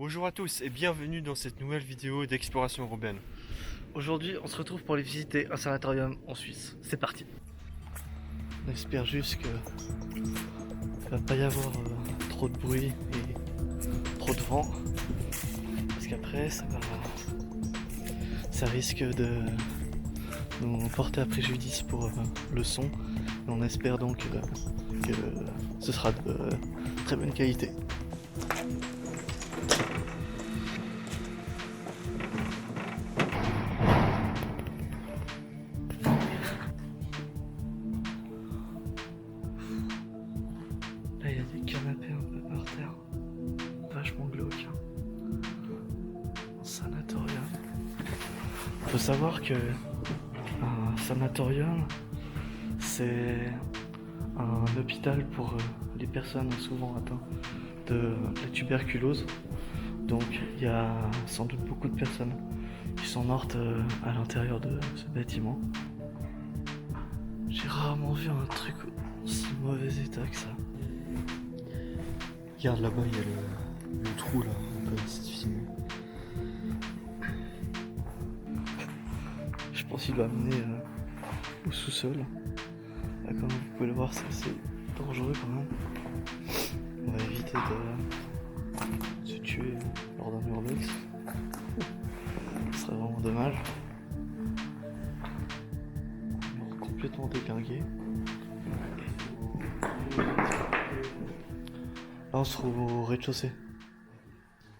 Bonjour à tous et bienvenue dans cette nouvelle vidéo d'exploration urbaine. Aujourd'hui, on se retrouve pour aller visiter un sanatorium en Suisse. C'est parti. On espère juste que va pas y avoir trop de bruit et trop de vent, parce qu'après ça risque de nous porter à préjudice pour le son. Et on espère donc que ce sera de très bonne qualité. Là, il y a des canapés un peu par terre. Vachement glauque. Un sanatorium. Faut savoir que un sanatorium, c'est un hôpital pour les personnes souvent atteintes de la tuberculose. Donc il y a sans doute beaucoup de personnes qui sont mortes à l'intérieur de ce bâtiment. J'ai rarement vu un truc aussi mauvais état que ça. Regarde là-bas, il y a le trou là, on peut essayer de filmer. Je pense qu'il doit mener au sous-sol. Là, comme vous pouvez le voir, c'est assez dangereux quand même. On va éviter de se tuer lors d'un urbex. Ce serait vraiment dommage. Mort complètement déglingué. Là on se trouve au rez-de-chaussée.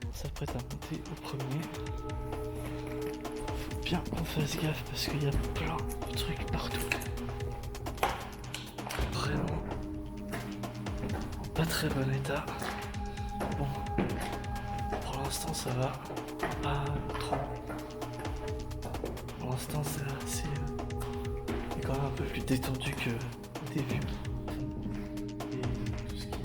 On s'apprête à monter au premier. Faut bien qu'on fasse gaffe parce qu'il y a plein de trucs partout. Vraiment en pas très bon état. Bon, pour l'instant ça va. Pas trop. Pour l'instant c'est quand même un peu plus détendu que au début. Et tout ce qui est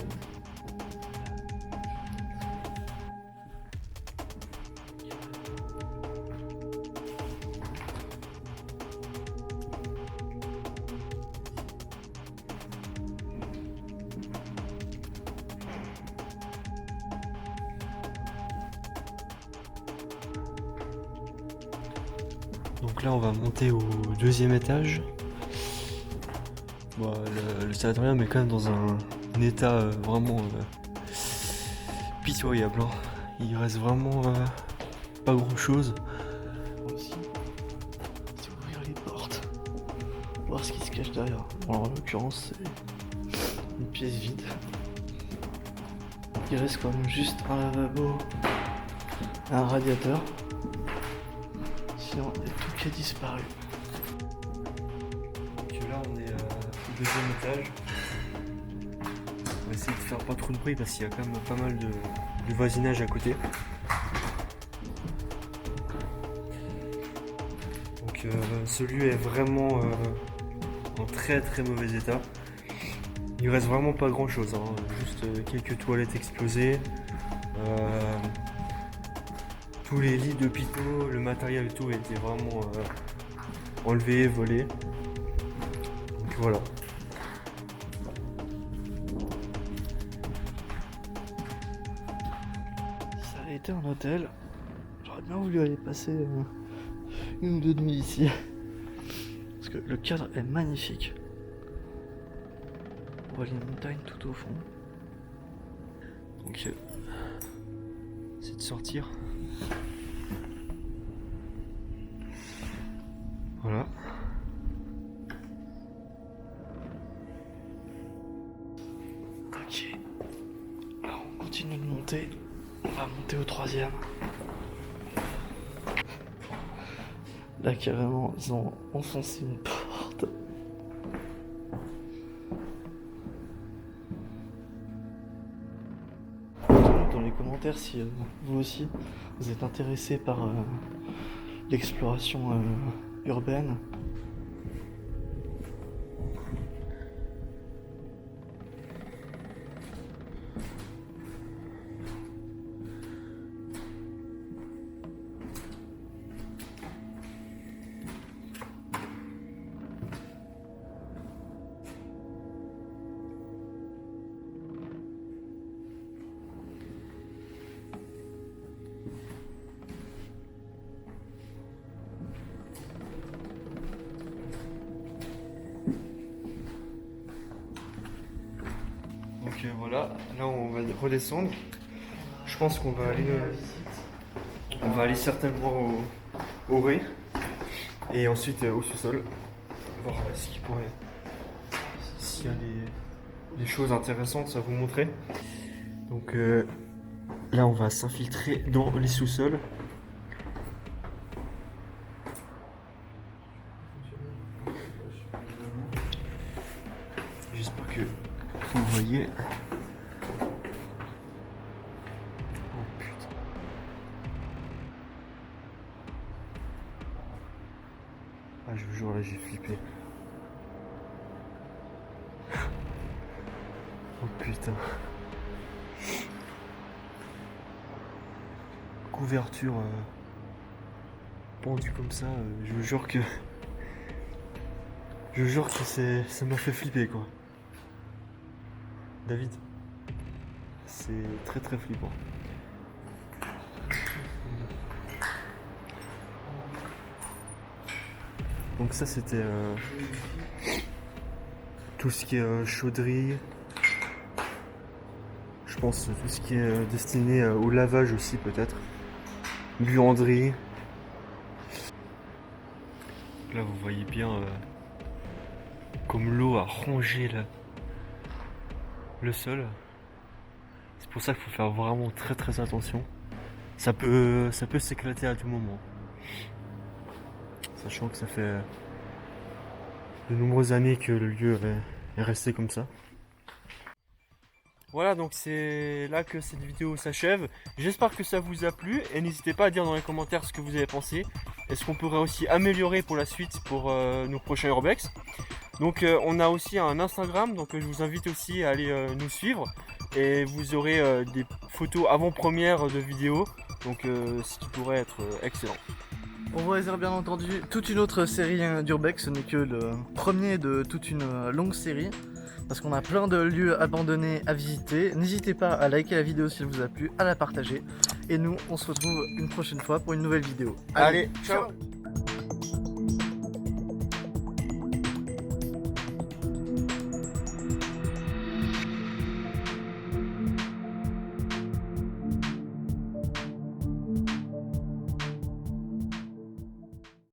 Donc là on va monter au deuxième étage. Bon, le sanatorium est quand même dans un état vraiment pitoyable. Hein. Il reste vraiment pas grand chose. aussi, c'est ouvrir les portes, voir ce qui se cache derrière. Bon, alors, en l'occurrence, c'est une pièce vide. Il reste quand même juste un lavabo, un radiateur. Sinon, il y a tout qui a disparu. Donc là on est au deuxième étage. On va essayer de faire pas trop de bruit parce qu'il y a quand même pas mal de voisinage à côté. Donc ce lieu est vraiment en très très mauvais état. Il reste vraiment pas grand chose, hein. Juste quelques toilettes explosées. Tous les lits d'hôpitaux, le matériel et tout a été vraiment enlevé, volé. Donc voilà. Ça avait été un hôtel. J'aurais bien voulu aller passer une ou deux nuits ici. Parce que le cadre est magnifique. On voit les montagnes tout au fond. Donc c'est de sortir. Voilà. Ok. Alors on continue de monter. On va monter au troisième. Là carrément ils ont enfoncé une porte. Dites-nous dans les commentaires si vous aussi vous êtes intéressé par l'exploration urbaine. Donc voilà, là on va redescendre. Je pense qu'on va aller certainement au rez et ensuite au sous-sol. Voir s'il y a des choses intéressantes à vous montrer. Donc là on va s'infiltrer dans les sous-sols. J'espère que vous voyez. Oh putain. Ah je vous jure là j'ai flippé. Oh putain. Couverture pendue comme ça, je vous jure que. Je vous jure que ça m'a fait flipper quoi. David, c'est très très flippant. Donc ça c'était tout ce qui est chaudderie. Je pense tout ce qui est destiné au lavage aussi peut-être. Buanderie. Là vous voyez bien comme l'eau a rongé le sol. C'est pour ça qu'il faut faire vraiment très très attention. Ça peut s'éclater à tout moment. Sachant que ça fait de nombreuses années que le lieu est resté comme ça. Voilà, donc c'est là que cette vidéo s'achève. J'espère que ça vous a plu et n'hésitez pas à dire dans les commentaires ce que vous avez pensé. Est-ce qu'on pourrait aussi améliorer pour la suite pour nos prochains urbex. Donc on a aussi un Instagram, donc je vous invite aussi à aller nous suivre. Et vous aurez des photos avant-première de vidéos, donc ce qui pourrait être excellent. On vous réserve bien entendu toute une autre série d'urbex, ce n'est que le premier de toute une longue série. Parce qu'on a plein de lieux abandonnés à visiter. N'hésitez pas à liker la vidéo si elle vous a plu, à la partager. Et nous, on se retrouve une prochaine fois pour une nouvelle vidéo. Allez, ciao.